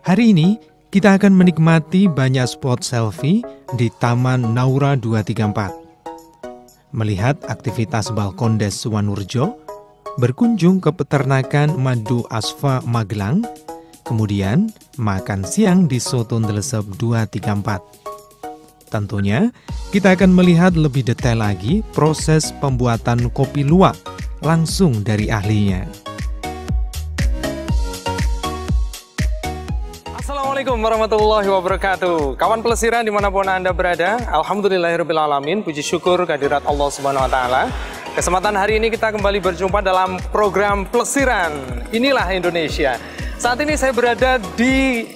Hari ini kita akan menikmati banyak spot selfie di Taman Naura 234. Melihat aktivitas Balkondes Suwanurjo, berkunjung ke peternakan Madu Asfa Magelang, kemudian makan siang di Soto Ndelesep 234. Tentunya, kita akan melihat lebih detail lagi proses pembuatan kopi luwak langsung dari ahlinya. Assalamualaikum warahmatullahi wabarakatuh. Kawan pelesiran dimanapun Anda berada, alhamdulillahirrahmanirrahim, puji syukur kehadirat Allah Subhanahu wa Ta'ala. Kesempatan hari ini kita kembali berjumpa dalam program Pelesiran. Inilah Indonesia. Saat ini saya berada di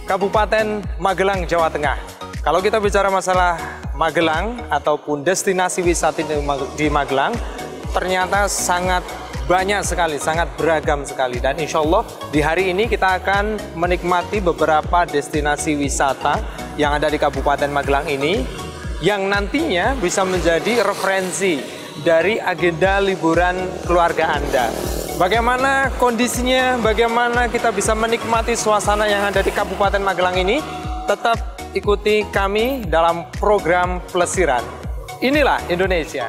Kabupaten Magelang, Jawa Tengah. Kalau kita bicara masalah Magelang ataupun destinasi wisata di Magelang, ternyata sangat banyak sekali, sangat beragam sekali. Dan insya Allah di hari ini kita akan menikmati beberapa destinasi wisata yang ada di Kabupaten Magelang ini, yang nantinya bisa menjadi referensi dari agenda liburan keluarga Anda. Bagaimana kondisinya, bagaimana kita bisa menikmati suasana yang ada di Kabupaten Magelang ini, tetap ikuti kami dalam program Pelesiran. Inilah Indonesia.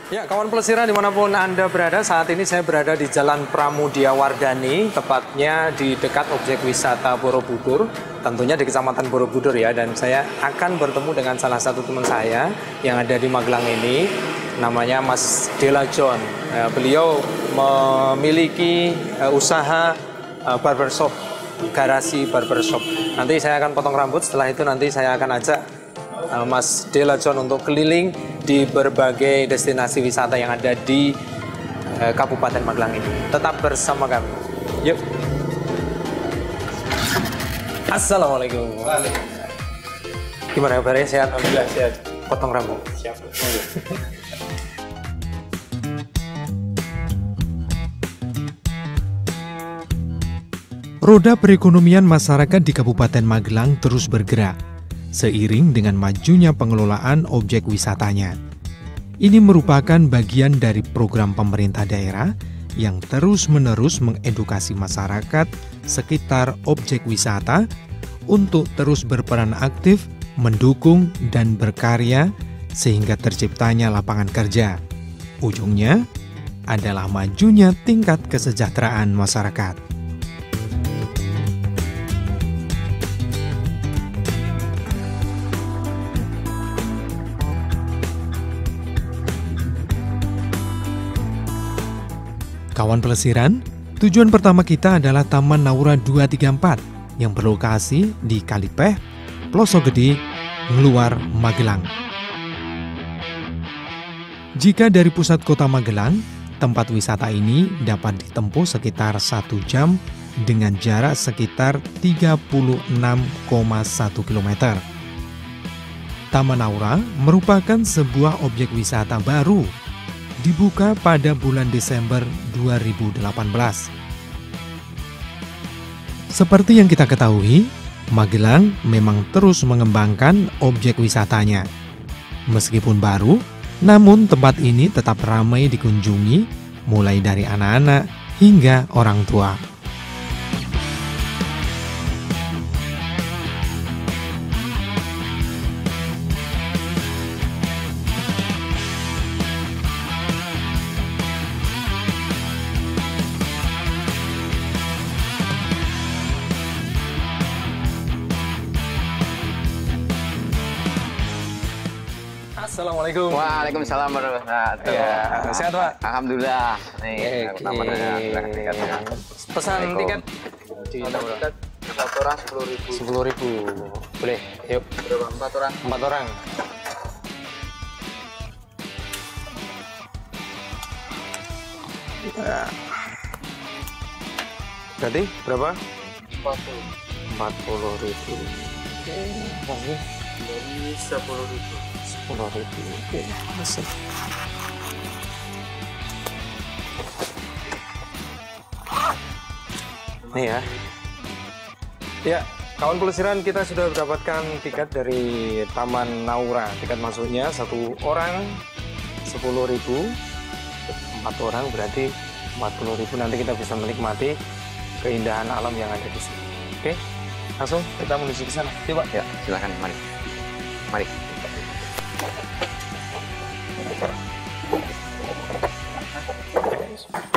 Ya, kawan pelesiran dimanapun Anda berada, saat ini saya berada di Jalan Pramudia Wardani, tepatnya di dekat objek wisata Borobudur, tentunya di Kecamatan Borobudur ya, dan saya akan bertemu dengan salah satu teman saya yang ada di Magelang ini, namanya Mas Dela John. Beliau memiliki usaha barbershop, garasi barbershop. Nanti saya akan potong rambut, setelah itu nanti saya akan ajak Mas Dela John untuk keliling di berbagai destinasi wisata yang ada di Kabupaten Magelang ini. Tetap bersama kami. Yuk. Assalamualaikum. Gimana kabarnya? Sehat? Alhamdulillah sehat. Potong rambut. Siap. Roda perekonomian masyarakat di Kabupaten Magelang terus bergerak, seiring dengan majunya pengelolaan objek wisatanya. Ini merupakan bagian dari program pemerintah daerah yang terus-menerus mengedukasi masyarakat sekitar objek wisata untuk terus berperan aktif, mendukung, dan berkarya sehingga terciptanya lapangan kerja. Ujungnya adalah majunya tingkat kesejahteraan masyarakat. Kawan pelesiran, tujuan pertama kita adalah Taman Naura 234 yang berlokasi di Kalipeh, Plosok Gede, Ngluar, Magelang. Jika dari pusat kota Magelang, tempat wisata ini dapat ditempuh sekitar 1 jam dengan jarak sekitar 36,1 km. Taman Naura merupakan sebuah objek wisata baru, dibuka pada bulan Desember 2018. Seperti yang kita ketahui, Magelang memang terus mengembangkan objek wisatanya. Meskipun baru, namun tempat ini tetap ramai dikunjungi, mulai dari anak-anak hingga orang tua. Assalamualaikum. Waalaikumsalam warahmatullahi wabarakatuh. Ya, sehat Pak? Alhamdulillah. Nih, pertama tiket. Pesan tiket di tiket 4 orang 10.000. 10.000. Boleh, yuk. Berapa? 4 orang? 4 orang. Ya. Berarti berapa? 40.000. Oke, monggo. Dari 10.000. 10.000. Oke, masuk. Nih ya. Ya, kawan pelesiran, kita sudah mendapatkan tiket dari Taman Naura. Tiket masuknya 1 orang 10.000, 4 orang berarti 40.000 nanti kita bisa menikmati keindahan alam yang ada di sini. Oke, langsung kita menuju ke sana. Yuk, Pak. Ya, silakan, mari. Mari.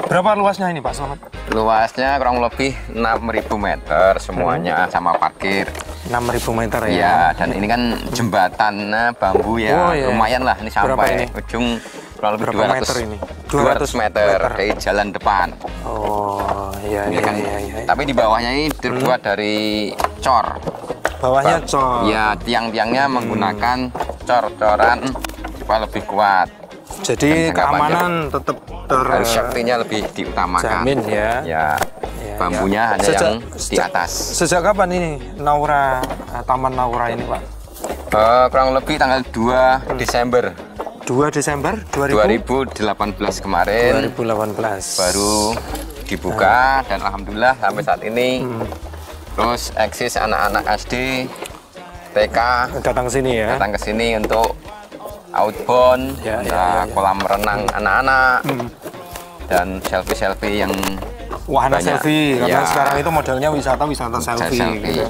Berapa luasnya ini Pak Selamat? Luasnya kurang lebih 6.000 meter semuanya sama parkir. 6.000 meter ya? Iya, dan ini kan jembatannya bambu ya, Oh, iya. lumayan lah ini Berapa sampai ini? ujung kurang lebih Berapa 200 meter ini? 200 meter dari jalan depan. Oh, iya, Ini iya, kan, iya, iya. tapi di bawahnya ini terbuat dari cor. Bawahnya cor. Ya, tiang-tiangnya menggunakan cor-coran supaya lebih kuat. Jadi Dan jangka keamanan tetap Dan safety-nya lebih diutamakan. terjamin ya. Ya, Ya, bambunya ya. hanya yang di atas. Sejak kapan ini Naura, Taman Naura ini Pak? Kurang lebih tanggal 2 Desember 2 Desember 2018 kemarin 2018. baru dibuka dan alhamdulillah sampai saat ini terus eksis anak-anak SD, TK Datang ke sini ya. datang ke sini untuk outbound, Ya, ya, nah, ya, ya. kolam renang anak-anak dan selfie-selfie yang Wahana banyak. selfie karena Ya. sekarang itu modelnya wisata selfie. Selfie. Gitu.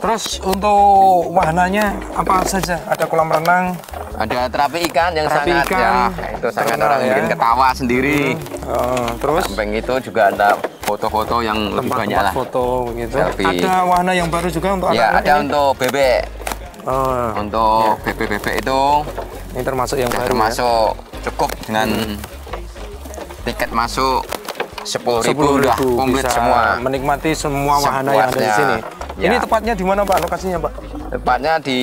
Terus untuk wahananya apa saja? Ada kolam renang, ada terapi ikan yang Terapi sangat ikan, ya itu sangat terkenal orang ya. bikin ketawa sendiri. terus Samping itu juga ada foto-foto yang lebih banyak tempat lah. foto begitu. Selfie. Ada wahana yang baru juga untuk Ya, anak-anak ada ini? untuk bebek. Oh, Untuk bebek-bebek itu ini termasuk yang sudah baru termasuk cukup dengan tiket masuk 10.000 ya? udah komplit bisa semua. menikmati semua wahana yang ada di Sepuasnya. sini. Ya. Ini tepatnya di mana Pak lokasinya Pak? Tepatnya di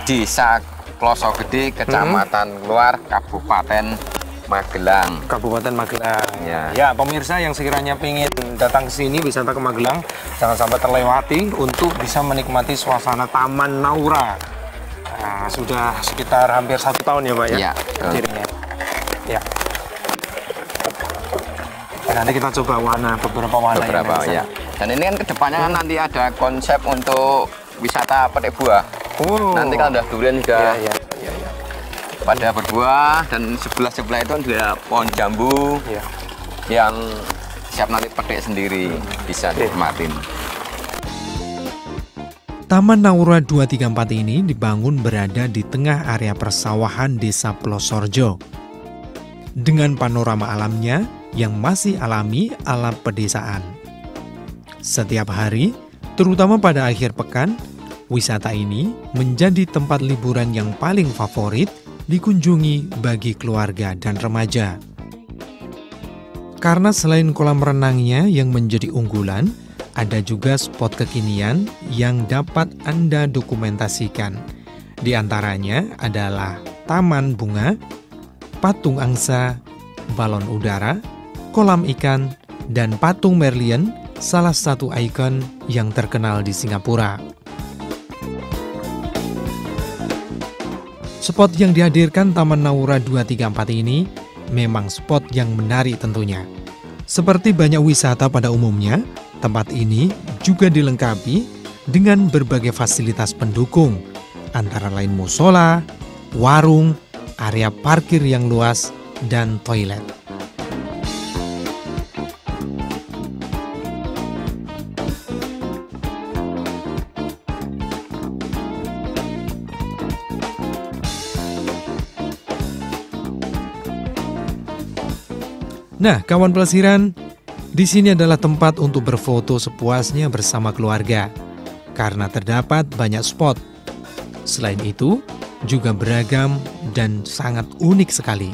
Desa Kloso Gede, Kecamatan Luar, Kabupaten Magelang. Kabupaten Magelang. Ya. Ya, pemirsa yang sekiranya ingin datang ke sini wisata ke Magelang, jangan sampai terlewati untuk bisa menikmati suasana Taman Naura. Nah, sudah sekitar hampir 1 tahun ya Pak ya? Iya, Berdirinya. Ya. Nanti kita coba beberapa wahana yang Beberapa ada di sana. ya. Dan ini kan kedepannya kan nanti ada konsep untuk wisata petik buah. Oh. Nanti kalau udah durian sudah Ya, ya, ya. pada berbuah dan sebelah-sebelah itu ada pohon jambu Ya. yang siap nanti petik sendiri bisa dinikmatin. Taman Naura 234 ini dibangun berada di tengah area persawahan Desa Plosorjo. Dengan panorama alamnya yang masih alami ala pedesaan. Setiap hari, terutama pada akhir pekan, wisata ini menjadi tempat liburan yang paling favorit dikunjungi bagi keluarga dan remaja. Karena selain kolam renangnya yang menjadi unggulan, ada juga spot kekinian yang dapat Anda dokumentasikan. Di antaranya adalah taman bunga, patung angsa, balon udara, kolam ikan, dan patung Merlion, salah satu ikon yang terkenal di Singapura. Spot yang dihadirkan Taman Naura 234 ini memang spot yang menarik tentunya. Seperti banyak wisata pada umumnya, tempat ini juga dilengkapi dengan berbagai fasilitas pendukung, antara lain musola, warung, area parkir yang luas, dan toilet. Nah, kawan pelesiran, di sini adalah tempat untuk berfoto sepuasnya bersama keluarga, karena terdapat banyak spot. Selain itu, juga beragam dan sangat unik sekali.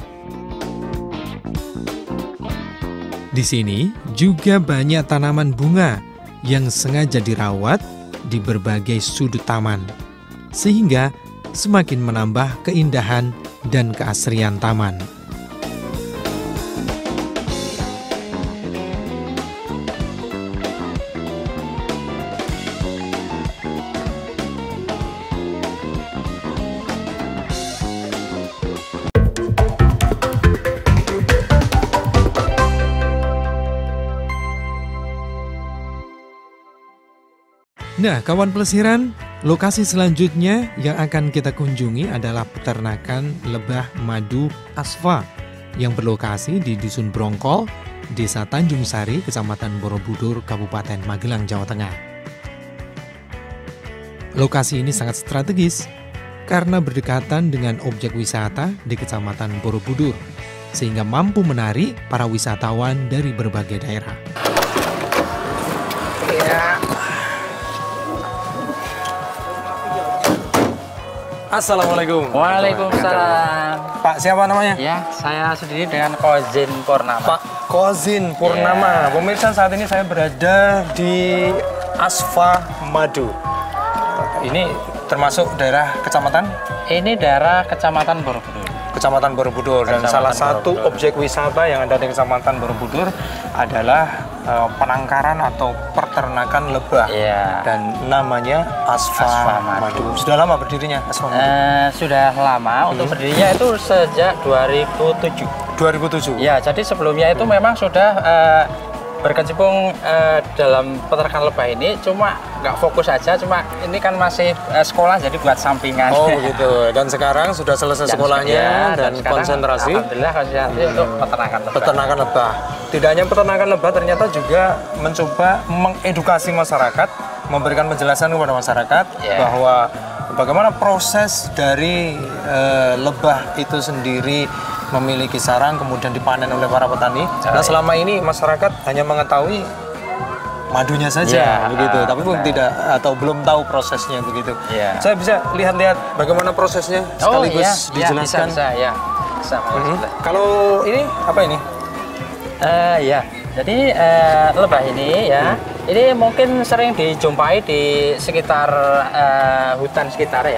Di sini juga banyak tanaman bunga yang sengaja dirawat di berbagai sudut taman, sehingga semakin menambah keindahan dan keasrian taman. Nah, kawan pelesiran, lokasi selanjutnya yang akan kita kunjungi adalah peternakan lebah madu Asfa yang berlokasi di Dusun Brongkol, Desa Tanjung Sari, Kecamatan Borobudur, Kabupaten Magelang, Jawa Tengah. Lokasi ini sangat strategis karena berdekatan dengan objek wisata di Kecamatan Borobudur, sehingga mampu menarik para wisatawan dari berbagai daerah. Assalamualaikum. Waalaikumsalam. Pak, siapa namanya? Ya, saya sendiri dengan Kozin Purnama. Pak Kozin Purnama. Pemirsa, saat ini saya berada di Asfa Madu. Ini termasuk daerah kecamatan? Ini daerah Kecamatan Borobudur. Kecamatan Borobudur. Dan Kecamatan salah satu Borobudur. objek wisata yang ada di Kecamatan Borobudur adalah penangkaran atau peternakan lebah. Iya. Dan namanya Asfa Madu. Sudah lama berdirinya Asfa Madu? Sudah lama. Untuk berdirinya itu sejak 2007. 2007? Ya, jadi sebelumnya itu memang sudah berkecimpung dalam peternakan lebah ini, cuma nggak fokus aja, cuma ini kan masih sekolah jadi buat sampingan. Oh begitu. Dan sekarang sudah selesai sekolahnya dan sekarang, konsentrasi. Alhamdulillah konsentrasi untuk peternakan lebah. Peternakan lebah. Tidak hanya peternakan lebah, ternyata juga mencoba mengedukasi masyarakat, memberikan penjelasan kepada masyarakat bahwa bagaimana proses dari lebah itu sendiri memiliki sarang kemudian dipanen oleh para petani. Nah, selama ini masyarakat hanya mengetahui madunya saja begitu, tapi pun tidak atau belum tahu prosesnya begitu. Saya bisa lihat-lihat bagaimana prosesnya sekaligus dijelaskan. Bisa. Kalau ini apa ini? Jadi lebah ini ini mungkin sering dijumpai di sekitar hutan sekitar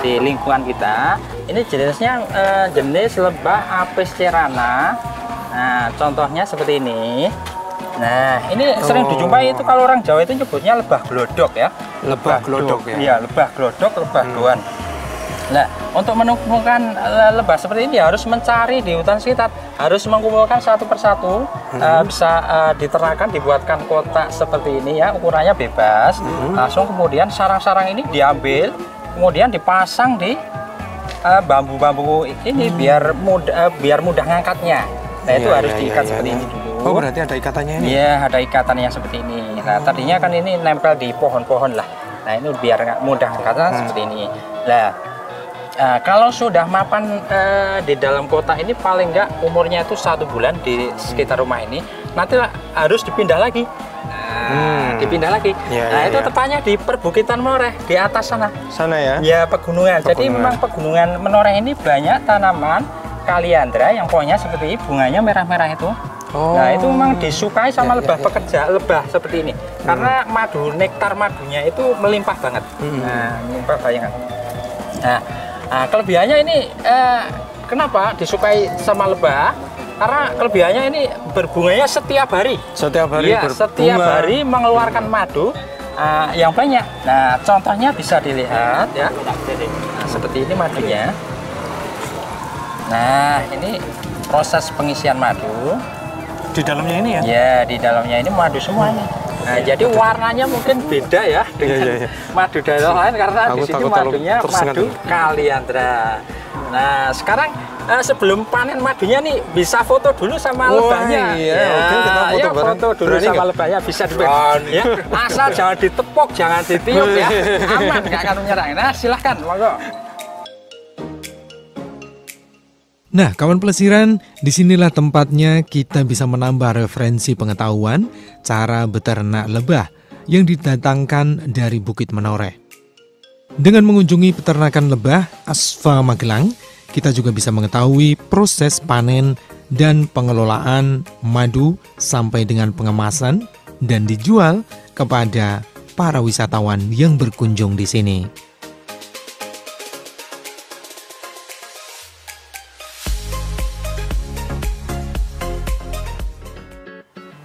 di lingkungan kita. Ini jenisnya jenis lebah Apis cerana. Nah, contohnya seperti ini. Nah, ini sering dijumpai itu kalau orang Jawa itu nyebutnya lebah glodok ya. Lebah glodok ya. Iya, lebah glodok, lebah doan. Nah, untuk menemukan lebah seperti ini harus mencari di hutan sekitar, harus mengumpulkan satu persatu, bisa diternakan, dibuatkan kotak seperti ini ya, ukurannya bebas. Langsung kemudian sarang-sarang ini diambil, kemudian dipasang di bambu-bambu ini biar mudah ngangkatnya. Nah, itu harus diikat seperti ini dulu. Oh, berarti ada ikatannya ini? Iya, ada ikatannya seperti ini. Nah, tadinya kan ini nempel di pohon-pohon lah. Nah, ini biar mudah ngangkatnya seperti ini. Nah, kalau sudah mapan di dalam kotak ini paling enggak umurnya itu 1 bulan di sekitar rumah ini, nanti harus dipindah lagi. Dipindah lagi. Itu tepatnya di perbukitan Menoreh di atas sana. Sana ya? Ya, pegunungan. Jadi memang pegunungan Menoreh ini banyak tanaman kaliandra yang pokoknya seperti bunganya merah-merah itu. Nah, itu memang disukai sama lebah pekerja, lebah seperti ini. Karena madu, nektar madunya itu melimpah banget. Nah, melimpah banget. Nah, kelebihannya ini kenapa disukai sama lebah? Karena kelebihannya ini berbunganya setiap hari. Setiap hari berbunga. Setiap hari mengeluarkan madu yang banyak. Nah, contohnya bisa dilihat ya. Nah, seperti ini madunya. Nah, ini proses pengisian madu. Di dalamnya ini ya? Ya, di dalamnya ini madu semuanya. Nah, jadi warnanya mungkin beda ya dengan madu daerah lain karena di sini madunya madu kaliandra. Nah, sekarang sebelum panen madunya nih bisa foto dulu sama lebahnya. Oke, kita foto dulu sama lebahnya bisa dipegang. Ya, asal jangan ditepok, jangan ditiup ya. Aman, nggak akan menyerang. Nah, silahkan, monggo. Nah, kawan pelesiran, disinilah tempatnya kita bisa menambah referensi pengetahuan cara beternak lebah yang didatangkan dari Bukit Menoreh. Dengan mengunjungi peternakan lebah Asfa Magelang, kita juga bisa mengetahui proses panen dan pengelolaan madu sampai dengan pengemasan dan dijual kepada para wisatawan yang berkunjung di sini.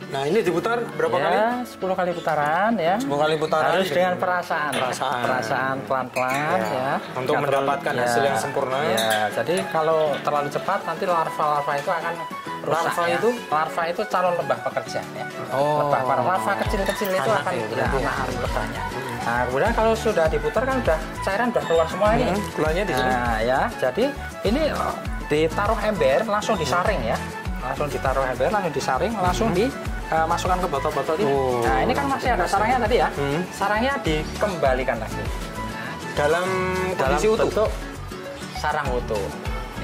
Nah, ini diputar berapa kali? 10 kali putaran ya. 10 kali putaran. Harus dengan perasaan. Perasaan pelan-pelan ya. Untuk mendapatkan hasil yang sempurna. Ya, jadi kalau terlalu cepat nanti larva-larva itu akan rusak. Larva itu calon lebah pekerja ya. Larva kecil-kecil itu akan anak lebahnya. Nah, kemudian kalau sudah diputar kan udah cairan udah keluar semua ini. Keluarnya di sini. Nah, ya. Jadi ini ditaruh ember, langsung disaring ya. Langsung ditaruh ember, langsung disaring, langsung dimasukkan ke botol-botol ini. Nah, ini kan masih ada sarangnya tadi ya. Sarangnya dikembalikan lagi. Dalam kondisi utuh. bentuk sarang utuh.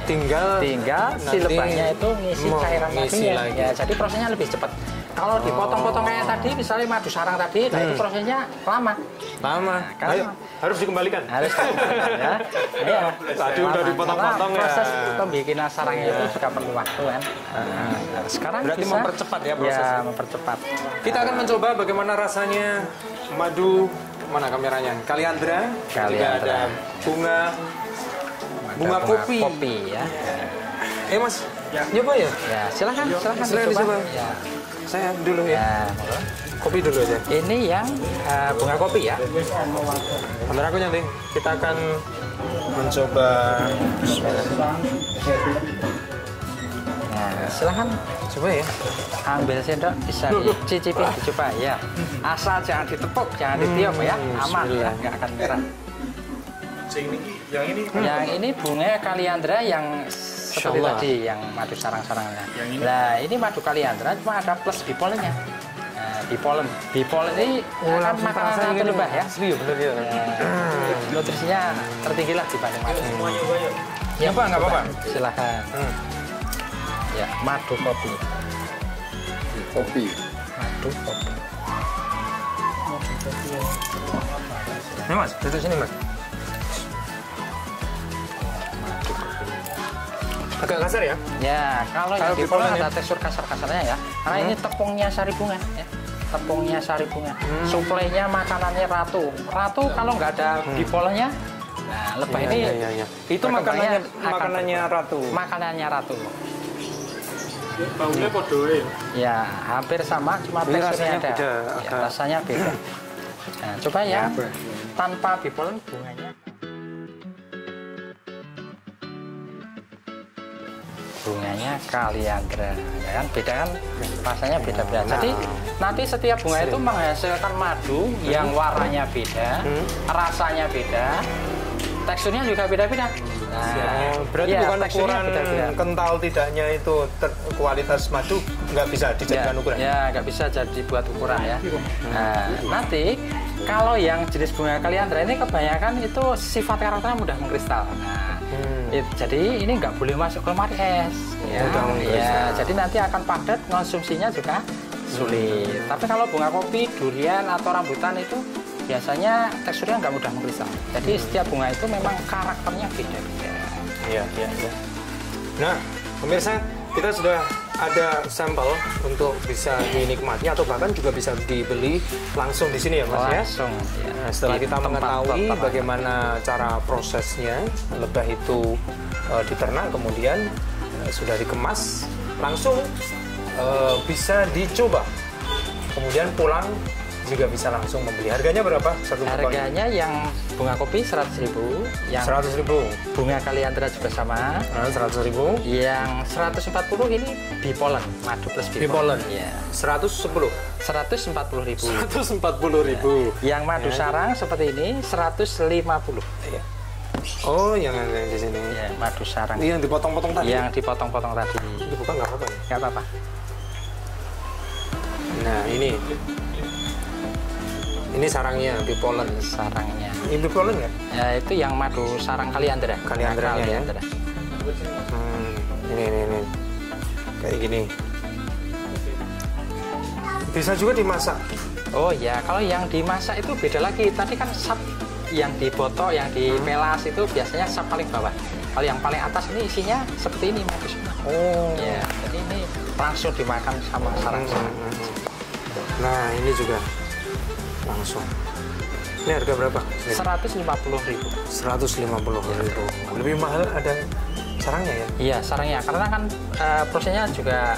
Tinggal si lebahnya itu ngisi cairan madunya. Ya, jadi prosesnya lebih cepat. Kalau dipotong-potong kayak tadi, misalnya madu sarang tadi, nah itu prosesnya lama. Lama. Nah, Ayo, harus dikembalikan. Harus dikembalikan ya. Tadi udah dipotong-potong ya. Proses pembikinan sarangnya itu juga perlu waktu kan. Sekarang berarti bisa, mempercepat ya prosesnya. Ya, mempercepat. Kita akan mencoba bagaimana rasanya madu, mana kameranya? Kaliandra. Juga ada bunga kopi. Kopi ya. Mas, nyoba ya? Ya, silakan Silakan dicoba. Ya. Saya dulu ya. Ya, Kopi dulu aja. ini yang bunga kopi ya. Kamera aku nanti. Kita akan mencoba. Nah, silakan Coba ya. ambil sendok, bisa dicicipi, dicoba ya. Asal jangan ditepuk, jangan ditiup ya, aman ya, nggak akan merah. Yang ini bunga kaliandra yang seperti tadi, yang madu sarang-sarangnya. Nah, ini madu kaliandra cuma ada plus bipolennya. Nah, bipolen ini kan makanan satu lebah ya. Iya benar ya. Nutrisinya tertinggi lah dibanding madu. Ya Pak, nggak apa-apa. Silahkan. Ya, madu kopi. Madu kopi. Nih Mas, duduk sini Mas. Agak kasar ya? Ya, kalau yang Kalau bipolen bipolen ada tekstur kasar-kasarnya ya. Karena ini tepungnya sari bunga ya. Tepungnya sari bunga. Suplainya makanannya ratu. Ratu kalau nggak ada bipolennya, nah lebah ini Itu makanannya ratu. Makanannya ratu. Baunya podoe. Ya, hampir sama, cuma Ini teksturnya rasanya ada. beda, Ya, agak- rasanya beda. Nah, coba ya, tanpa bipolen bunganya. Bunganya kaliandra, ya kan? Beda kan? Rasanya beda-beda. Jadi nanti setiap bunga itu menghasilkan madu yang warnanya beda, rasanya beda, teksturnya juga beda-beda. Nah, Berarti ya, bukan teksturnya ukuran beda-beda. kental tidaknya itu kualitas madu nggak bisa dijadikan ukuran. Ya, nggak bisa jadi buat ukuran ya. Nah, nanti kalau yang jenis bunga kaliandra ini kebanyakan itu sifat karakternya mudah mengkristal. Nah, jadi ini nggak boleh masuk ke lemari es. Ya, Mudah mengkristal. ya, jadi nanti akan padat, konsumsinya juga sulit. Tapi kalau bunga kopi, durian atau rambutan itu biasanya teksturnya nggak mudah mengkristal. Jadi setiap bunga itu memang karakternya beda-beda. Iya. Nah, pemirsa, kita sudah ada sampel untuk bisa dinikmati atau bahkan juga bisa dibeli langsung di sini ya Mas ya. Langsung. Ya. Nah, setelah Di kita tempat mengetahui ternak. bagaimana cara prosesnya lebah itu diternak, kemudian sudah dikemas, langsung bisa dicoba. Kemudian pulang juga bisa langsung membeli. Harganya berapa? Satu potong? Harganya yang bunga kopi 100.000, yang 100.000. bunga kaliandra juga sama. 100.000. Yang 140 ini bipolen, madu plus Bipolen. Iya. 110. 140.000. 140.000. Yang madu sarang seperti ini 150. Iya. Oh, yang ada di sini. Ya, madu sarang. Ini yang dipotong-potong tadi. Yang dipotong-potong tadi. Ini bukan nggak apa-apa ya? Nggak apa-apa. Nah, ini sarangnya, bipolen. Sarangnya. Ini bipolen ya? Ya, itu yang madu sarang kaliandra. Kaliandranya ya? Kaliandra. Ini. Kayak gini. Bisa juga dimasak. Oh ya, kalau yang dimasak itu beda lagi. Tadi kan sap yang dibotok, yang dimelas itu biasanya sap paling bawah. Kalau yang paling atas ini isinya seperti ini madu sarang. Oh. Ya, jadi ini langsung dimakan sama sarang-sarang. Nah, ini juga langsung. Ini harga berapa? 150.000. 150.000. Lebih mahal ada sarangnya ya? Iya, sarangnya karena kan prosesnya juga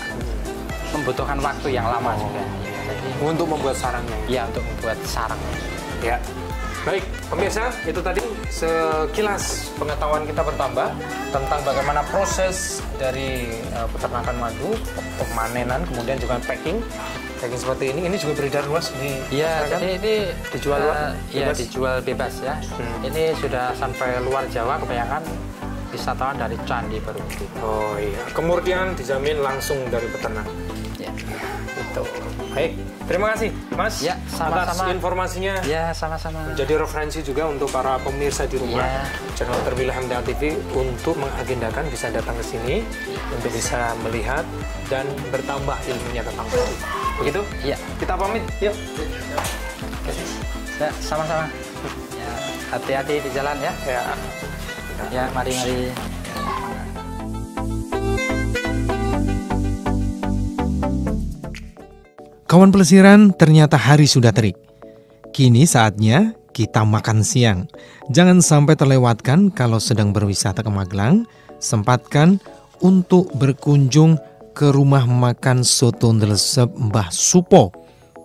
membutuhkan waktu yang lama juga. Ya, jadi Untuk membuat sarangnya. ya untuk membuat sarang. Ya. Baik, pemirsa, itu tadi sekilas pengetahuan kita bertambah tentang bagaimana proses dari peternakan madu, pemanenan, kemudian juga packing seperti ini. Ini juga beredar luas di Iya, masyarakat. jadi ini Dijual ya bebas? dijual bebas ya. Ini sudah sampai luar Jawa kebanyakan wisatawan dari Candi Borobudur. Oh iya, kemurnian dijamin langsung dari peternak. Ya. Itu. Baik, terima kasih Mas Ya, atas sama-sama. informasinya. Ya, sama-sama. Menjadi referensi juga untuk para pemirsa di rumah Ya. channel terpilih Hamda TV untuk mengagendakan bisa datang ke sini untuk bisa melihat dan bertambah ilmunya tentang kopi. Begitu? Ya. Kita pamit, yuk. Ya, sama-sama. Ya, hati-hati di jalan ya. Ya. Ya, mari. Kawan pelesiran, ternyata hari sudah terik. Kini saatnya kita makan siang. Jangan sampai terlewatkan kalau sedang berwisata ke Magelang, sempatkan untuk berkunjung ke rumah makan soto ndelesep Mbah Supo,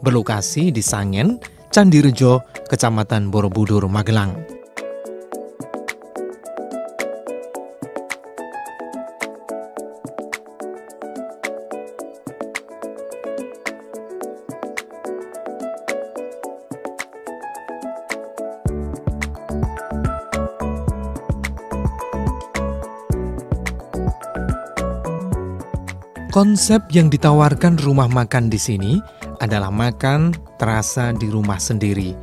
berlokasi di Sangen, Candirejo, Kecamatan Borobudur, Magelang. Konsep yang ditawarkan rumah makan di sini adalah makan terasa di rumah sendiri.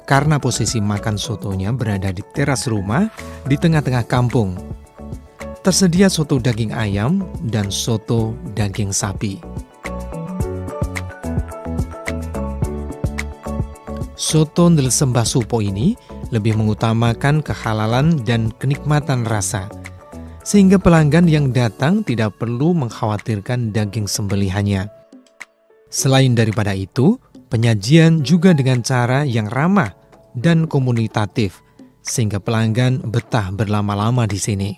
Karena posisi makan sotonya berada di teras rumah di tengah-tengah kampung. Tersedia soto daging ayam dan soto daging sapi. Soto ndelesep Mbah Supo ini lebih mengutamakan kehalalan dan kenikmatan rasa, sehingga pelanggan yang datang tidak perlu mengkhawatirkan daging sembelihannya. Selain daripada itu, penyajian juga dengan cara yang ramah dan komunitatif, sehingga pelanggan betah berlama-lama di sini.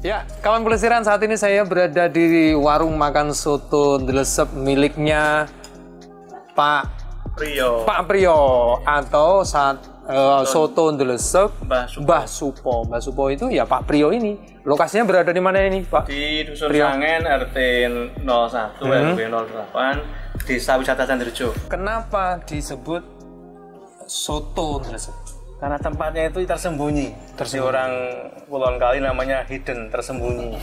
Ya, kawan pelesiran, saat ini saya berada di warung makan soto ndelesep miliknya Pak Priyo atau soto ndelesep Mbah Supo. Mbah Supo itu ya Pak Priyo ini. Lokasinya berada di mana ini, Pak? Di Dusun Sangen, RT 01, RW 08, Desa Wisata Candirejo. Kenapa disebut soto ndelesep? Karena tempatnya itu tersembunyi. Di orang Kulon Kali namanya hidden, tersembunyi.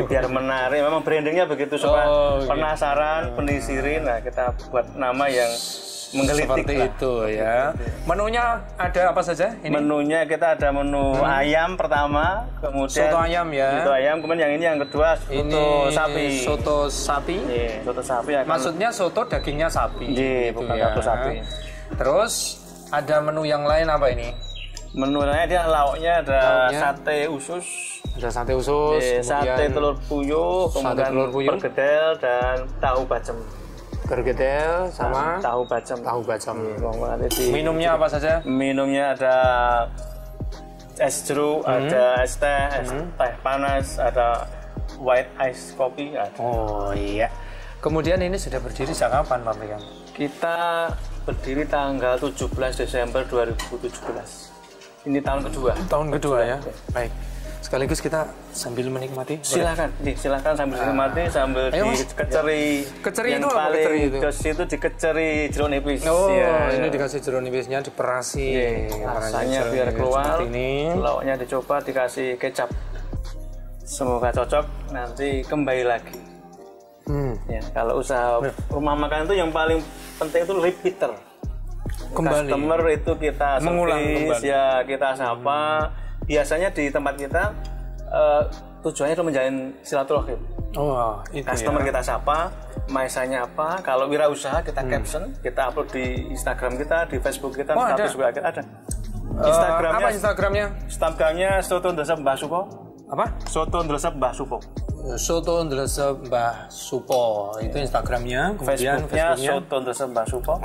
Biar menarik. Memang brandingnya begitu supaya penasaran, penisirin. Nah, kita buat nama yang menggelitik seperti lah. itu ya. Menunya ada apa saja? Ini Menunya kita ada menu ayam pertama, kemudian soto ayam ya. Soto ayam, kemudian yang ini yang kedua soto sapi. Soto sapi. Iya, soto sapi. Maksudnya soto dagingnya sapi. Iya, gitu bukan ya. soto sapi. Terus ada menu yang lain apa ini? Menunya dia lauknya ada sate usus, Ada sate usus, sate telur puyuh, kemudian telur puyuh, pergedel dan tahu bacem. Pergedel sama tahu bacem. tahu bacem. Minumnya Minumnya apa saja? Minumnya ada es jeruk, ada es teh, teh panas, ada white ice kopi. Oh iya. Kemudian ini sudah berdiri sejak kapan, Pak Priyo? Kita berdiri tanggal 17 Desember 2017. Ini tahun kedua. Tahun kedua ya. Baik. Sekaligus kita sambil menikmati. Silakan, silakan sambil menikmati, sambil dikeceri. Keceri yang itu apa? paling Keceri itu? Jos itu dikeceri jeruk nipis. Oh, ya. ini dikasih jeruk nipisnya, diperasi. Rasanya biar keluar. Ini. Lauknya dicoba dikasih kecap. Semoga cocok, nanti kembali lagi. Ya, kalau usaha rumah makan itu yang paling penting itu repeater. Kembali. Customer itu kita Mengulang service, kembali. ya kita sapa. Biasanya di tempat kita tujuannya itu menjalin silaturahim. Oh, itu Customer ya. kita sapa, maisanya apa. Kalau wirausaha kita caption, kita upload di Instagram kita, di Facebook kita, Oh, status ada. juga ada. Apa Instagramnya? Instagramnya Soto Ndelesep Mbah Supo. Apa? Soto Ndelesep Mbah Supo. Soto ndelesep Mbah Supo. Itu Instagramnya. Kemudian Facebooknya Facebooknya. Soto Ndelesep Mbah Supo.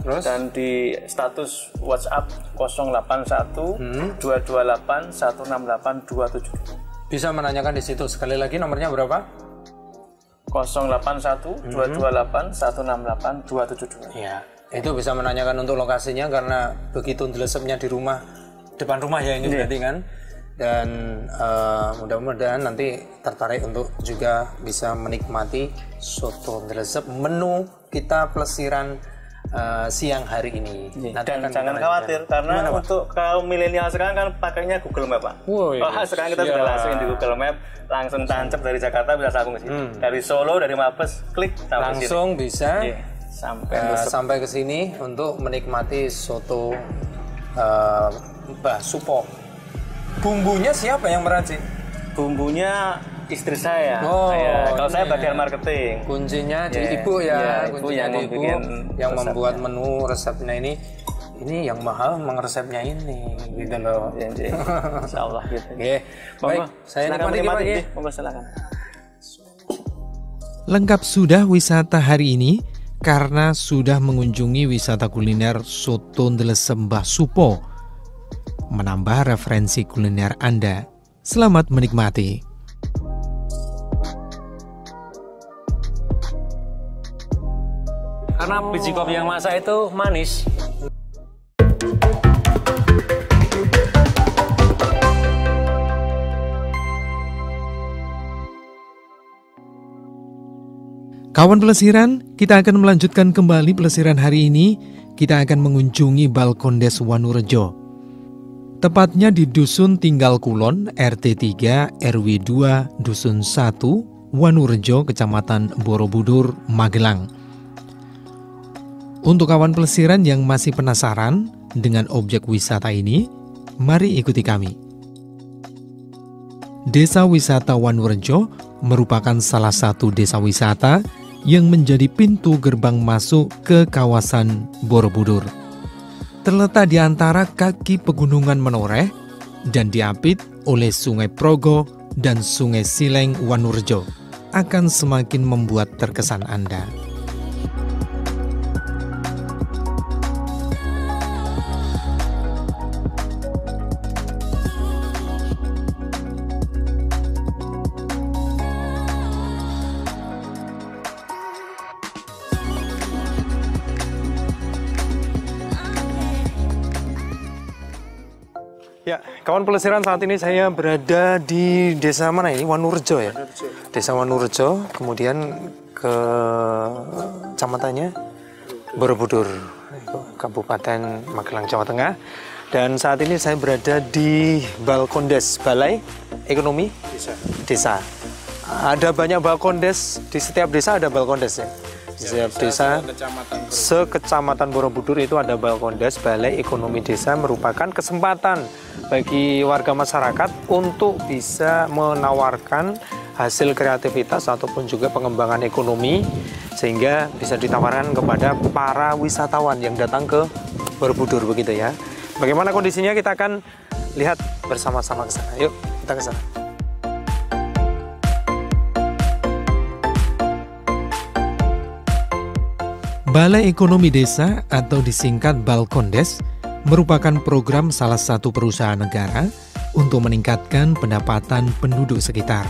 Terus? Dan di status WhatsApp 081 228 168 272. Bisa menanyakan di situ. Sekali lagi nomornya berapa? 081 228 168 272. Iya. Itu bisa menanyakan untuk lokasinya karena begitu ndelesepnya di rumah, depan rumah ya ini berarti kan. Dan mudah-mudahan nanti tertarik untuk juga bisa menikmati soto ndelesep. Menu kita pelesiran siang hari ini. Nanti Dan akan jangan kita khawatir lanjutkan. karena Gimana, Pak? untuk kaum milenial sekarang kan pakainya Google Map, Pak. Woi, Sekarang kita sudah langsung di Google Map, langsung tancap dari Jakarta bisa sambung ke sini. Dari Solo, dari Mabes, klik sampai sini. Langsung bisa Iya, sampai sampai ke sini untuk menikmati soto Mbah Supo. Bumbunya siapa yang meracik? bumbunya istri saya. Oh, Kalau saya iya. bagian marketing. Kuncinya di Iya, ibu ya, iya, ibu kuncinya yang di ibu membuat yang resepnya. membuat menu resepnya ini yang mahal memang resepnya ini gitu loh. Iya. Insyaallah gitu. Oke, baik, saya Silakan nikmati Pak. menikmati. Monggo silakan. Lengkap sudah wisata hari ini karena sudah mengunjungi wisata kuliner Soto Ndelesem Mbah Supo. Menambah referensi kuliner Anda. Selamat menikmati. Karena biji kopi yang masak itu manis. Kawan pelesiran, kita akan melanjutkan kembali pelesiran hari ini. Kita akan mengunjungi Balkondes Wanurejo. Tepatnya di Dusun Tinggal Kulon, RT 3, RW 2, Dusun 1, Wanurejo, Kecamatan Borobudur, Magelang. Untuk kawan pelesiran yang masih penasaran dengan objek wisata ini, mari ikuti kami. Desa Wisata Wanurejo merupakan salah satu desa wisata yang menjadi pintu gerbang masuk ke kawasan Borobudur. Terletak di antara kaki pegunungan Menoreh dan diapit oleh Sungai Progo dan Sungai Sileng Wanurejo, akan semakin membuat terkesan Anda. Ya, kawan pelesiran, saat ini saya berada di desa mana ini? Wanurejo ya? Desa Wanurejo, kemudian ke kecamatannya Borobudur, Kabupaten Magelang, Jawa Tengah. Dan saat ini saya berada di Balkondes, Balai Ekonomi Desa. Ada banyak Balkondes, di setiap desa ada Balkondes ya? Di setiap desa, sekecamatan Borobudur itu ada Balkondes, Balai Ekonomi Desa, merupakan kesempatan bagi warga masyarakat untuk bisa menawarkan hasil kreativitas ataupun juga pengembangan ekonomi sehingga bisa ditawarkan kepada para wisatawan yang datang ke Borobudur begitu ya. Bagaimana kondisinya kita akan lihat bersama-sama ke sana. Yuk, kita ke sana. Balai Ekonomi Desa atau disingkat Balkondes merupakan program salah satu perusahaan negara untuk meningkatkan pendapatan penduduk sekitar.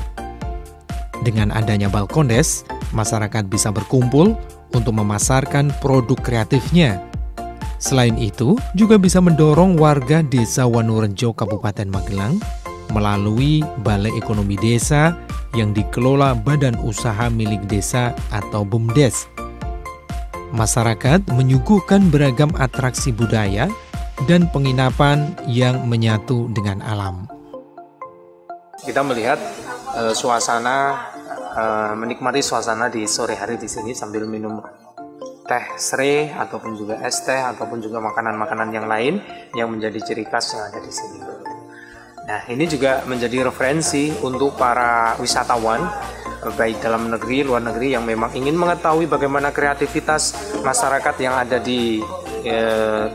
Dengan adanya Balkondes, masyarakat bisa berkumpul untuk memasarkan produk kreatifnya. Selain itu, juga bisa mendorong warga Desa Wanurejo, Kabupaten Magelang melalui Balai Ekonomi Desa yang dikelola Badan Usaha Milik Desa atau BUMDes. Masyarakat menyuguhkan beragam atraksi budaya dan penginapan yang menyatu dengan alam. Kita melihat suasana, menikmati suasana di sore hari di sini sambil minum teh serai ataupun juga es teh ataupun juga makanan-makanan yang lain yang menjadi ciri khas yang ada di sini. Nah, ini juga menjadi referensi untuk para wisatawan baik dalam negeri, luar negeri yang memang ingin mengetahui bagaimana kreativitas masyarakat yang ada di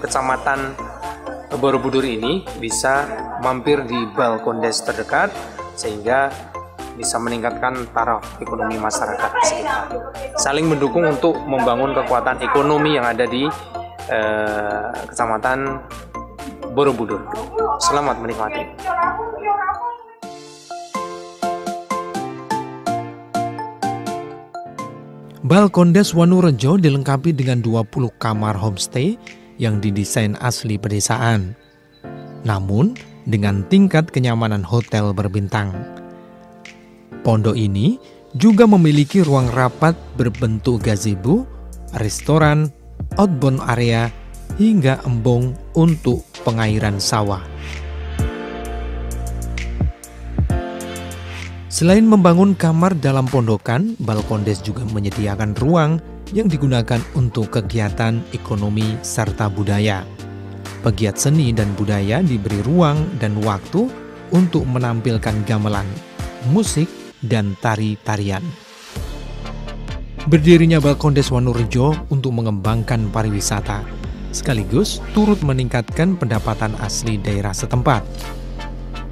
Kecamatan Borobudur ini, bisa mampir di Balkondes terdekat sehingga bisa meningkatkan taraf ekonomi masyarakat sekitar. Saling mendukung untuk membangun kekuatan ekonomi yang ada di Kecamatan Borobudur. Selamat menikmati. Balkondes Wanurejo dilengkapi dengan 20 kamar homestay yang didesain asli pedesaan. Namun, dengan tingkat kenyamanan hotel berbintang. Pondok ini juga memiliki ruang rapat berbentuk gazebo, restoran, outbound area, hingga embung untuk pengairan sawah. Selain membangun kamar dalam pondokan, Balkondes juga menyediakan ruang yang digunakan untuk kegiatan ekonomi serta budaya. Pegiat seni dan budaya diberi ruang dan waktu untuk menampilkan gamelan, musik, dan tari-tarian. Berdirinya Balkondes Wonorejo untuk mengembangkan pariwisata, sekaligus turut meningkatkan pendapatan asli daerah setempat.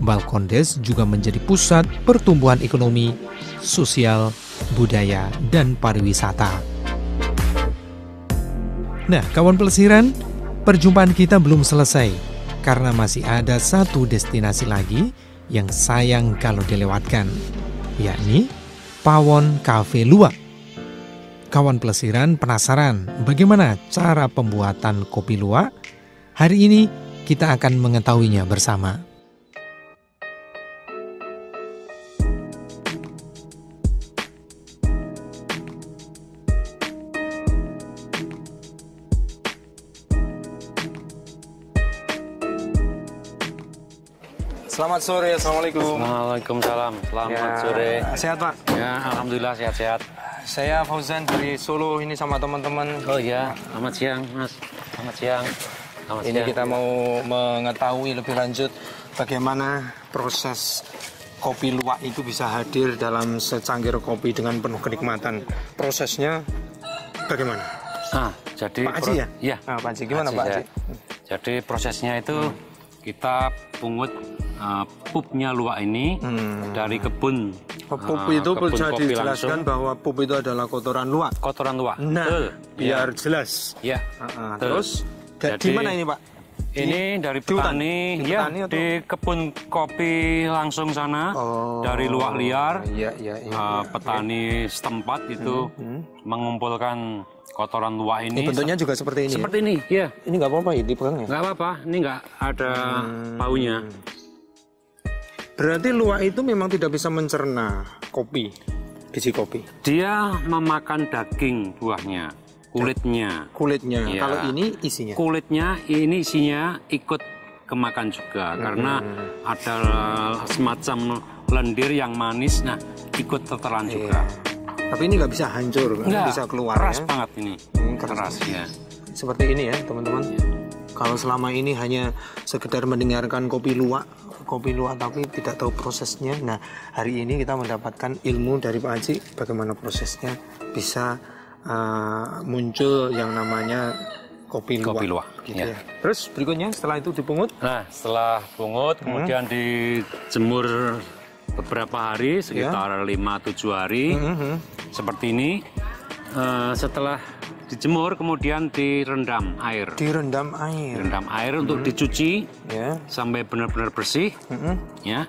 Balkondes juga menjadi pusat pertumbuhan ekonomi, sosial, budaya, dan pariwisata. Nah, kawan pelesiran, perjumpaan kita belum selesai karena masih ada satu destinasi lagi yang sayang kalau dilewatkan, yakni Pawon Cafe Luwak. Kawan pelesiran penasaran bagaimana cara pembuatan kopi luwak? Hari ini kita akan mengetahuinya bersama. Selamat sore, Assalamualaikum. Waalaikumsalam. Selamat sore. Sehat Pak? Ya, alhamdulillah sehat-sehat. Saya Fauzan dari Solo ini sama teman-teman. Oh iya, selamat siang, Mas. Selamat siang. Selamat Ini siang. kita mau mengetahui lebih lanjut bagaimana proses kopi luwak itu bisa hadir dalam secangkir kopi dengan penuh kenikmatan. Prosesnya bagaimana? Jadi Pak Haji ya? Iya. Nah, Pak Haji, gimana Pak Haji? Jadi prosesnya itu kita pungut pupnya luwak ini dari kebun. Pup itu kebun bisa kopi dijelaskan langsung. bahwa pup itu adalah kotoran luwak. Kotoran luwak. Nah, Betul. biar Ya. jelas. Ya. Terus di Jadi, mana ini Pak? Ini dari di hutan? petani, Di ya, petani atau? di kebun kopi langsung sana, dari luwak liar. Iya. Petani setempat itu mengumpulkan kotoran luwak ini. Ini bentuknya juga seperti ini. Seperti ini, ya. Ini nggak apa-apa ya dipegangnya. Nggak apa-apa, ini nggak ada baunya. Berarti luwak itu memang tidak bisa mencerna kopi, biji kopi. Dia memakan daging buahnya, kulitnya. Kulitnya. Iya. Kalau ini isinya. Kulitnya ini isinya ikut kemakan juga karena ada semacam lendir yang manis, nah ikut tertelan juga. Tapi ini nggak bisa hancur, nggak bisa keluar keras ya. banget ini. Keras. ya. Seperti ini ya teman-teman. Kalau selama ini hanya sekedar mendengarkan kopi luwak tapi tidak tahu prosesnya. Nah, hari ini kita mendapatkan ilmu dari Pak Haji bagaimana prosesnya bisa muncul yang namanya kopi luwak. Kopi luwak, Gitu ya. ya. Terus berikutnya setelah itu dipungut. Nah, setelah pungut kemudian dijemur beberapa hari, sekitar 5-7 hari. Seperti ini. Setelah dijemur kemudian direndam air. Direndam air. Direndam air untuk dicuci Ya. sampai benar-benar bersih. Ya.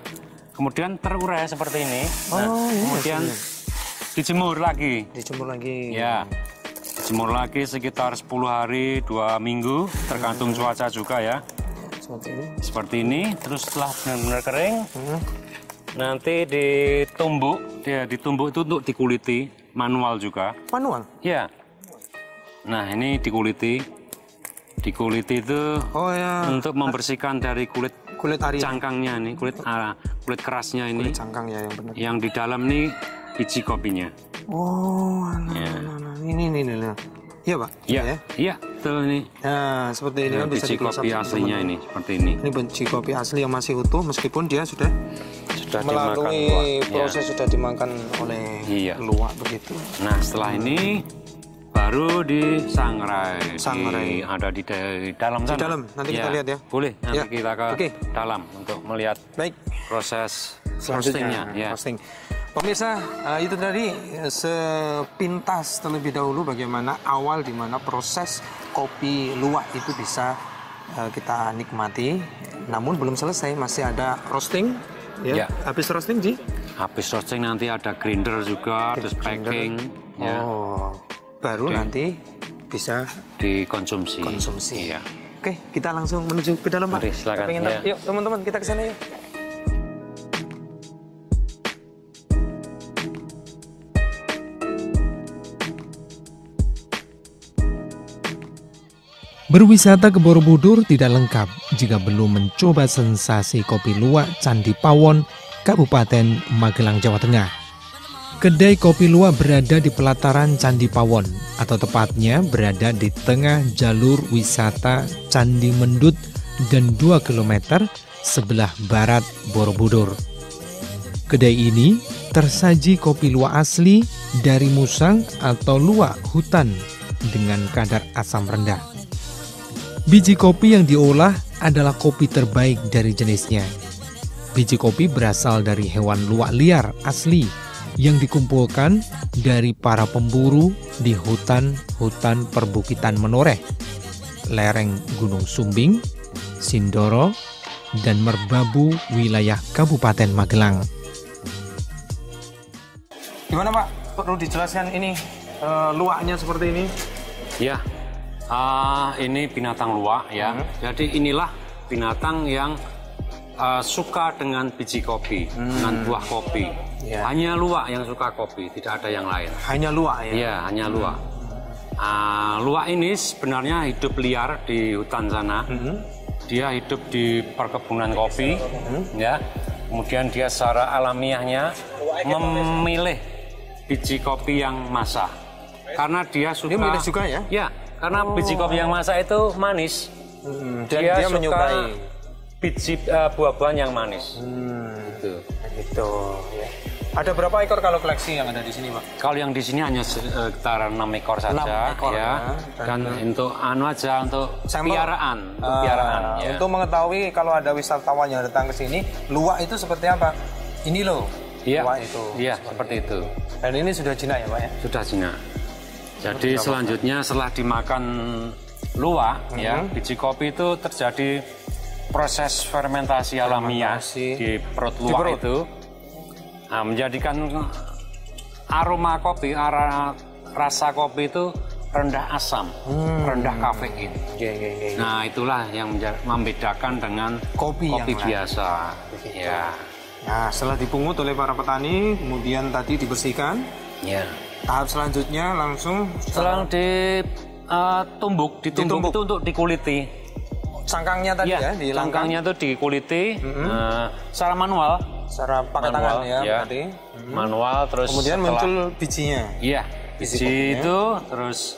Kemudian terurai seperti ini. Kemudian dijemur lagi. Dijemur lagi. Ya. Dijemur lagi sekitar 10 hari, 2 minggu, tergantung cuaca juga ya. Seperti ini. Seperti ini, terus setelah benar-benar kering, nanti ditumbuk. Ditumbuk itu untuk dikuliti, manual juga. Manual. Ya. Nah, ini dikuliti. Dikuliti itu Oh ya. untuk membersihkan dari kulit Kulit ari. cangkangnya nih, kulit kerasnya ini. Kulit cangkang ya yang benar. Yang di dalam nih biji kopinya. Oh, Ya. ini. Iya Pak. Iya, iya, betul ini. Nah, seperti ini kan bisa Biji di-close up, kopi aslinya teman-teman. ini, seperti ini. Ini biji kopi asli yang masih utuh meskipun dia sudah Sudah melalui dimakan luwak. proses sudah dimakan oleh Iya. luwak begitu. Nah, setelah ini baru disangrai. Sangrai. Ada di dalam sana. Di dalam, nanti kita lihat ya. Boleh, nanti Ya. kita ke Oke. dalam untuk melihat Baik, proses selanjutnya roastingnya. Ya. roasting. Pemirsa, itu tadi sepintas terlebih dahulu bagaimana awal di mana proses kopi luwak itu bisa kita nikmati. Namun belum selesai, masih ada roasting. Ya. Habis roasting, Ji? Habis roasting nanti ada grinder juga, terus packing, ya, Oh, baru Oke. nanti bisa dikonsumsi. konsumsi. Iya. Oke, kita langsung menuju ke dalam, Pak. Mari, silakan. Kita pengen Ya. tahu. Yuk, teman-teman, kita ke sana yuk. Berwisata ke Borobudur tidak lengkap jika belum mencoba sensasi kopi luwak Candi Pawon, Kabupaten Magelang, Jawa Tengah. Kedai kopi luwak berada di pelataran Candi Pawon, atau tepatnya berada di tengah jalur wisata Candi Mendut dan 2 km sebelah barat Borobudur. Kedai ini tersaji kopi luwak asli dari musang atau luwak hutan dengan kadar asam rendah. Biji kopi yang diolah adalah kopi terbaik dari jenisnya. Biji kopi berasal dari hewan luwak liar asli yang dikumpulkan dari para pemburu di hutan-hutan perbukitan Menoreh, lereng Gunung Sumbing, Sindoro, dan Merbabu wilayah Kabupaten Magelang. Gimana Pak? Perlu dijelaskan ini luwaknya seperti ini? Ya, ini binatang luwak ya. Jadi inilah binatang yang suka dengan biji kopi, dengan buah kopi. Ya. Hanya luwak yang suka kopi, tidak ada yang lain. Hanya luwak ya? Iya, hanya luwak. Luwak ini sebenarnya hidup liar di hutan sana. Dia hidup di perkebunan kopi, ya. Kemudian dia secara alamiahnya memilih biji kopi yang masak. Karena dia suka. Dia milih juga ya? Ya, karena biji kopi yang masak itu manis. Dan dia suka menyukai biji buah-buahan yang manis. Gitu. Ya. Ada berapa ekor kalau koleksi yang ada di sini, Pak? Kalau yang di sini hanya sekitar 6 ekor saja, 6 ekor, ya. Dan untuk untuk piaraan, ya. Untuk mengetahui kalau ada wisatawan yang datang ke sini, luwak itu seperti apa? Ini loh. Iya, luwak itu. Iya, seperti itu. Dan ini sudah jinak ya, Pak ya? Sudah jinak. Jadi selanjutnya setelah dimakan luwak, ya, biji kopi itu terjadi proses fermentasi alamiah di perut luwak itu. Nah, menjadikan aroma kopi, rasa kopi itu rendah asam, rendah kafein. Nah, itulah yang membedakan dengan kopi biasa. Ya. Nah, setelah dipungut oleh para petani, kemudian tadi dibersihkan. Ya. Tahap selanjutnya langsung setelah ditumbuk itu untuk dikuliti. Cangkangnya tadi ya, dihilangkan. Cangkangnya itu dikuliti secara manual. Secara pakai tangan ya, berarti. Manual, terus kemudian muncul bijinya. Iya, biji itu terus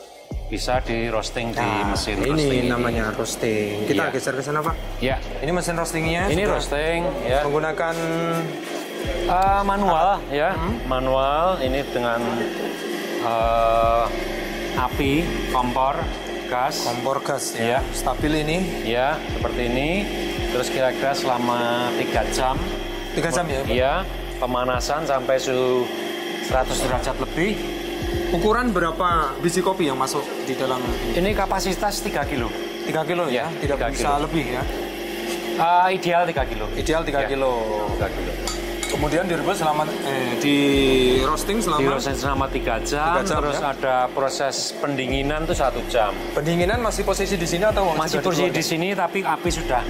bisa di roasting di mesin ini roasting. Ini namanya roasting. Kita geser ke sana, Pak. Iya. Ini mesin roastingnya. Ini roasting ya. Menggunakan manual ya. Manual ini dengan api kompor gas ya. Stabil ini. Ya, seperti ini. Terus kira-kira selama 3 jam. 3 jam ya? Iya, pemanasan sampai suhu 100 derajat lebih. Ukuran berapa biji kopi yang masuk di dalam ini? Kapasitas 3 kilo. 3 kilo ya? Tidak bisa lebih ya? Ideal 3 kilo. Ideal 3 kilo. 3 kilo. Kemudian direbus selama di roasting selama 3 jam, terus ya? Ada proses pendinginan tuh 1 jam. Pendinginan masih posisi di sini atau masih posisi di sini tapi api sudah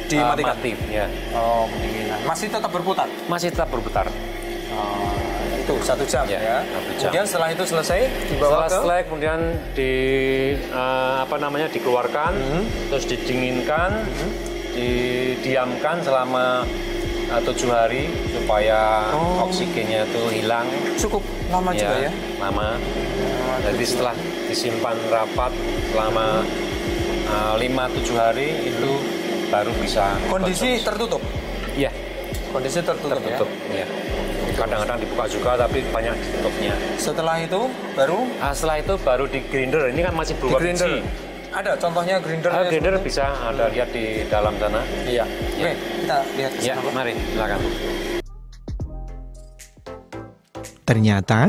dimatikan? Mati, ya. Oh, pendinginan. Masih tetap berputar? Masih tetap berputar. Itu 1 jam ya. 1 jam. Kemudian setelah itu selesai dibawa setelah kemudian dikeluarkan, terus didinginkan, didiamkan selama 7 hari supaya oksigennya itu hilang. Cukup lama juga ya? Lama. Jadi setelah disimpan rapat selama 5-7 hari itu baru bisa kondisi tertutup? Iya. Kondisi tertutup ya? Kadang-kadang dibuka juga tapi banyak ditutupnya. Setelah itu baru di grinder. Ini kan masih berupa biji. Ada contohnya grinder? Grinder bisa ada lihat di dalam sana. Iya. Oke, kita lihat ke sana. Mari silakan. Ternyata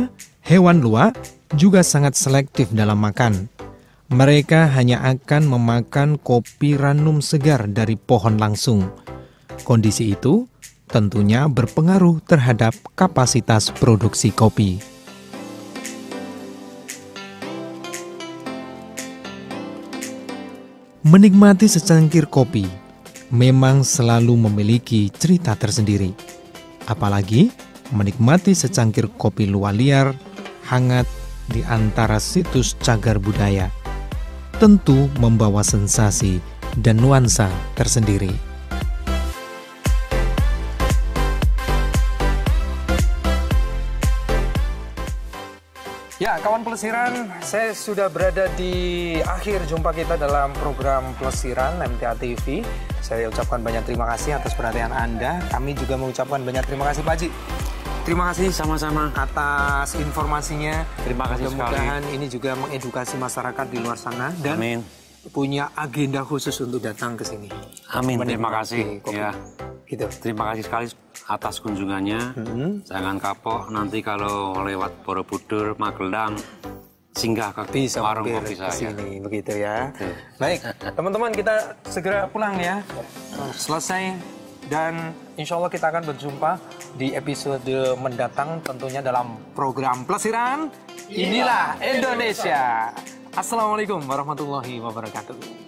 hewan luwak juga sangat selektif dalam makan. Mereka hanya akan memakan kopi ranum segar dari pohon langsung. Kondisi itu tentunya berpengaruh terhadap kapasitas produksi kopi. Menikmati secangkir kopi memang selalu memiliki cerita tersendiri. Apalagi menikmati secangkir kopi luwak liar hangat di antara situs cagar budaya. tentu membawa sensasi dan nuansa tersendiri. Ya, kawan pelesiran, saya sudah berada di akhir jumpa kita dalam program Pelesiran MTA TV. Saya ucapkan banyak terima kasih atas perhatian Anda. Kami juga mengucapkan banyak terima kasih Pak Haji. Terima kasih Sama-sama. atas informasinya. Terima kasih Mudah-mudahan ini juga mengedukasi masyarakat di luar sana dan Amin. punya agenda khusus untuk datang ke sini. Amin. Terima Menikmati kasih. kopi. Ya. Gitu. Terima kasih sekali atas kunjungannya. Jangan kapok nanti kalau lewat Borobudur, Magelang, singgah ke Bisa warung mampir kopi ke saya. sini, begitu ya. Baik, teman-teman kita segera pulang ya. Selesai dan insya Allah kita akan berjumpa di episode mendatang tentunya dalam program Pelesiran. Inilah Indonesia. Assalamualaikum warahmatullahi wabarakatuh.